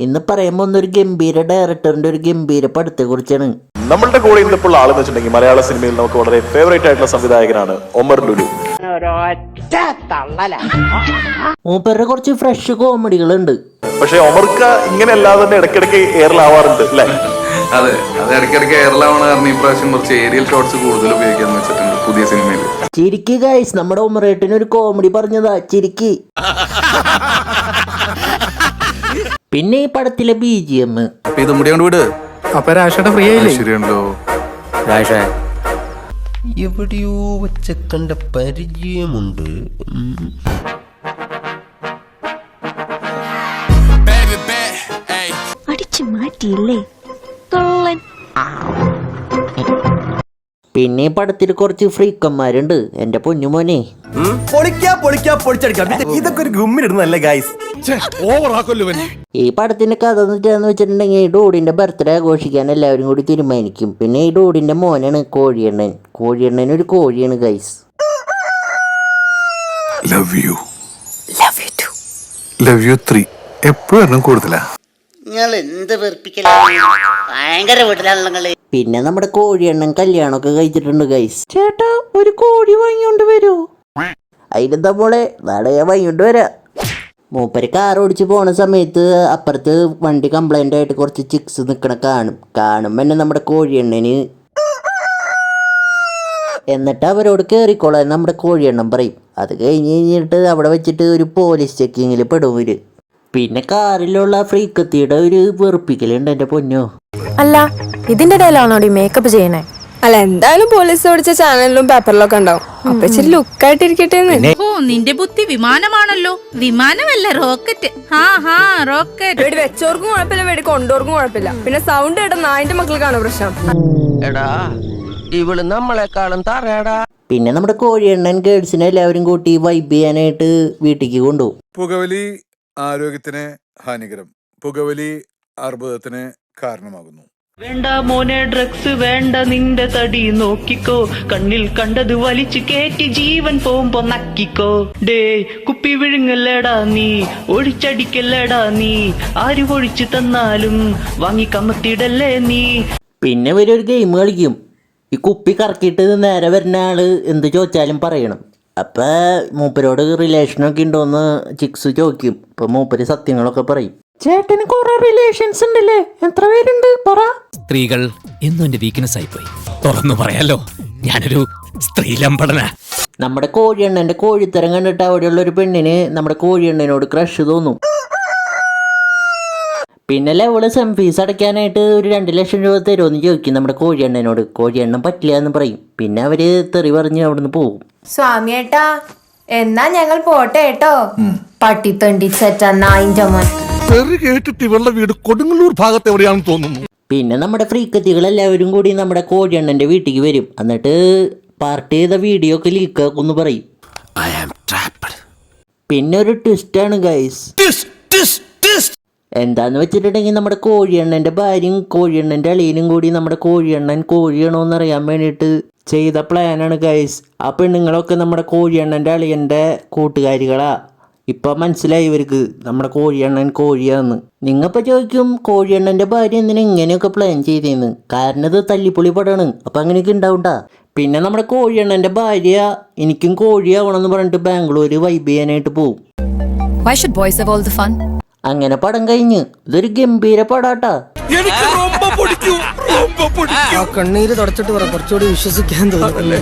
ഇന്ന് പറയുമ്പോൾ ഒന്നൊരു ഗംഭീര ഡയറക്ടറിന്റെ ഒരു ഗംഭീര പടത്തെ കുറിച്ചാണ്. നമ്മളുടെ കൂടെ ഇന്നിപ്പോൾ ആളെന്ന് വെച്ചിട്ടുണ്ടെങ്കിൽ മലയാള സിനിമയിൽ നമുക്ക് വളരെ ഫേവറേറ്റ് ആയിട്ടുള്ള സംവിധായകനാണ് ഒമർ ലുലു. മൂപ്പരുടെ കുറച്ച് ഫ്രഷ് കോമഡികളുണ്ട്. പക്ഷെ ഒമർക്ക ഇങ്ങനെ അല്ലാതെ തന്നെ ഇടയ്ക്കിടയ്ക്ക് എയറിലാവാറുണ്ട് അല്ലേ? അതെ, അത് ഇടയ്ക്കിടയ്ക്ക് എയറിലാവണ കാരണം ഈ പ്രാവശ്യം കുറച്ച് ഏരിയൽ ഷോട്ട്സ് കൂടുതൽ ഉപയോഗിക്കാൻ വെച്ചിട്ടുണ്ട് പുതിയ സിനിമയിൽ. ചിരിക്ക് ഗൈസ്, നമ്മുടെ ഉമറേട്ടിന് ഒരു കോമഡി പറഞ്ഞതാ, ചിരിക്ക്. പിന്നെ ഈ പടത്തിലെ BGM ഇത് മുടി കൊണ്ട് വിട്. അപ്പൊ രാഷയുടെ ഫ്രീ ആയില്ലേ? ശരിയുണ്ടോ രാഷ? എവിടെയോ വെച്ച കണ്ട പരിചയമുണ്ട്. അടിച്ചു മാറ്റിയില്ലേ കള്ളൻ. പിന്നെ ഈ പടത്തിൽ കുറച്ച് ഫ്രീക്കന്മാരുണ്ട് എന്റെ പൊന്നുമോനെ. ഇതൊക്കെ ഒരു ഗുമ്മിടുന്നല്ലേ ഗൈസ്? ഈ പടത്തിന്റെ കഥ എന്ന് വെച്ചിട്ടുണ്ടെങ്കിൽ ഡൂഡിന്റെ ബർത്ത്ഡേ ആഘോഷിക്കാൻ എല്ലാവരും കൂടി തീരുമാനിക്കും. പിന്നെ ഈ ഡൂഡിന്റെ മോനാണ് കോഴിയണ്ണൻ. കോഴിയണ്ണൻ ഒരു കോഴിയാണ് ഗൈസ്. ലവ് യു 3 എപ്പോഴും കൂടുതലാ. പിന്നെ നമ്മുടെ കോഴിയണ്ണൻ കല്യാണമൊക്കെ കഴിച്ചിട്ടുണ്ട് ഗൈസ്. ചേട്ടാ ഒരു കോഴി വാങ്ങിക്കൊണ്ട് വരുമോ? അതിനെന്താ മോളെ, നാളെ ഞാൻ വാങ്ങിക്കൊണ്ട് വരാം. മൂപ്പര് കാർ ഓടിച്ച് പോണ സമയത്ത് അപ്പുറത്ത് വണ്ടി കംപ്ലൈന്റ് ആയിട്ട് കുറച്ച് ചിക്സ് നിൽക്കണ കാണുമ്പോൾ തന്നെ നമ്മുടെ കോഴിയണ്ണന്, എന്നിട്ട് അവരോട് കയറിക്കോളാൻ നമ്മുടെ കോഴിയണ്ണൻ പറയും. അത് കഴിഞ്ഞിട്ട് അവിടെ വെച്ചിട്ട് ഒരു പോലീസ് ചെക്കിങ്ങിൽ പെടും ഇവര്. പിന്നെ കാറിലുള്ള ഫ്രീക്കത്തിയുടെ ഒരു വെറുപ്പിക്കലുണ്ട് എന്റെ പൊന്നോ. അല്ല, ഇതിന്റെ ഇടയിലാണോ മേക്കപ്പ് ചെയ്യണേ? അല്ല, എന്തായാലും പോലീസ് ഓടിച്ച ചാനലിലും പേപ്പറിലൊക്കെ ഉണ്ടാവും. അപ്പൊ ഇച്ചിരി ലുക്കായിട്ടിരിക്കട്ടെ. ഓ, നിന്റെ ബുദ്ധി വിമാനമാണല്ലോ. വിമാനമല്ല, റോക്കറ്റ്. റോക്കറ്റ്. വെടി വെച്ചോർക്കും കുഴപ്പമില്ല, വെടി കൊണ്ടോർക്കും കുഴപ്പമില്ല. പിന്നെ സൗണ്ട് കേട്ട നായിന്റെ മക്കൾക്കാണ് പ്രശ്നം. എടാ, ഇവള് നമ്മളെക്കാളും തറയടാ. പിന്നെ നമ്മുടെ കോഴിയണ്ണൻ ഗേൾസിനെ എല്ലാവരും കൂട്ടി വൈബ് ചെയ്യാനായിട്ട് വീട്ടിലേക്ക് കൊണ്ടുപോകും. പുകവലി ആരോഗ്യത്തിന് ഹാനികരം. പുകവലി അർബുദത്തിന് കാരണമാകുന്നു. വേണ്ട മോനെ ഡ്രഗ്സ്, വേണ്ട നിന്റെ തടി നോക്കിക്കോ. കണ്ണിൽ കണ്ടത് വലിച്ചു കേറ്റി ജീവൻ പോകുമ്പോ നക്കിക്കോ. ഡേ കുപ്പി വിഴുങ്ങല്ലേടാ നീ, ഒഴിച്ചടിക്കല്ലേടാ നീ. ആര് ഒഴിച്ചു തന്നാലും വാങ്ങി കമത്തിടല്ലേ നീ. പിന്നെ ഇവരൊരു ഗെയിം കളിക്കും. ഈ കുപ്പി കറക്കിയിട്ട് നേരെ വരുന്ന ആള് എന്ത് ചോദിച്ചാലും പറയണം. അപ്പൊ മൂപ്പരോട് റിലേഷനൊക്കെ ഉണ്ടോന്ന് ചിക്സ് ചോദിക്കും. അപ്പൊ മൂപ്പര് സത്യങ്ങളൊക്കെ പറയും. ചേട്ടന് കുറെ റിലേഷൻസ് ഉണ്ടല്ലേ? എത്ര പേരുണ്ട് പറ. സ്ത്രീകൾ എന്നും എന്റെ വീക്ക്നെസ് ആയിപ്പോയി. തുറന്നു പറയാലോ, ഞാനൊരു സ്ത്രീലമ്പടനാ. നമ്മുടെ കോഴിയണ്ണന്റെ കോഴിത്തരം കണ്ടിട്ട് അവിടെയുള്ള ഒരു പെണ്ണിന് നമ്മുടെ കോഴിയണ്ണനോട് ക്രഷ് തോന്നും. പിന്നെ ലെവള് സെം ഫീസ് അടയ്ക്കാനായിട്ട് ഒരു 2 ലക്ഷം രൂപ തരുമെന്ന് ചോദിക്കും നമ്മുടെ കോഴിയണ്ണനോട്. കോഴിയണ്ണൻ പറ്റില്ല എന്ന് പറയും. പിന്നെ അവര് തെറി പറഞ്ഞ് അവിടുന്ന് പോകും. സ്വാമിയേട്ടാ, എന്നാ ഞങ്ങൾ പോട്ടെ കേട്ടോ. പട്ടിത്തൊണ്ടി സെറ്റ നായിന്റെ മോൻ. കേട്ടിട്ട് ഇവളുടെ വീട് കൊടുങ്ങല്ലൂർ ഭാഗത്ത് എവിടെയാണെന്ന് തോന്നുന്നു. പിന്നെ നമ്മുടെ ഫ്രീക്കത്തികൾ എല്ലാവരും കൂടി നമ്മുടെ കോഴിയണ്ണന്റെ വീട്ടിലേക്ക് വരും. എന്നിട്ട് പാർട്ടി ചെയ്ത വീഡിയോ ഒക്കെ ലീക്ക് ആക്കുമെന്ന് പറയും. പിന്നെ ഒരു ട്വിസ്റ്റാണ് ഗൈസ്. എന്താന്ന് വെച്ചിട്ടുണ്ടെങ്കിൽ നമ്മുടെ കോഴിയണ്ണന്റെ ഭാര്യയും കോഴിയണ്ണന്റെ അളിയനും കൂടി നമ്മുടെ കോഴിയണ്ണൻ കോഴിയാണോന്ന് അറിയാൻ വേണ്ടിയിട്ട് ചെയ്ത പ്ലാനാണ് ഗൈസ്. ആ പെണ്ണുങ്ങളൊക്കെ നമ്മുടെ കോഴിയണ്ണന്റെ അളിയന്റെ കൂട്ടുകാരികളാ. ഇപ്പൊ മനസ്സിലായി ഇവർക്ക് നമ്മുടെ കോഴിയണ്ണൻ കോഴിയാന്ന്. നിങ്ങപ്പോൾ ചോദിക്കും കോഴിയണ്ണന്റെ ഭാര്യ എന്തിനാ ഇങ്ങനെയൊക്കെ പ്ലാൻ ചെയ്തേന്ന്. കാരണം ഇത് തല്ലിപ്പൊളി പടമാണ്. അപ്പൊ അങ്ങനെയൊക്കെ ഉണ്ടാവണ്ട. പിന്നെ നമ്മുടെ കോഴിയണ്ണന്റെ ഭാര്യ എനിക്കും കോഴിയാവണമെന്ന് പറഞ്ഞിട്ട് ബാംഗ്ലൂർ വൈബ് ചെയ്യാനായിട്ട് പോവും. അങ്ങനെ പടം കഴിഞ്ഞ് ഇതൊരു ഗംഭീര പടാട്ടാ. കണ്ണീര് തുടച്ചിട്ട് പറ, കുറച്ചുകൂടി വിശ്വസിക്കാൻ തോന്നുന്നു.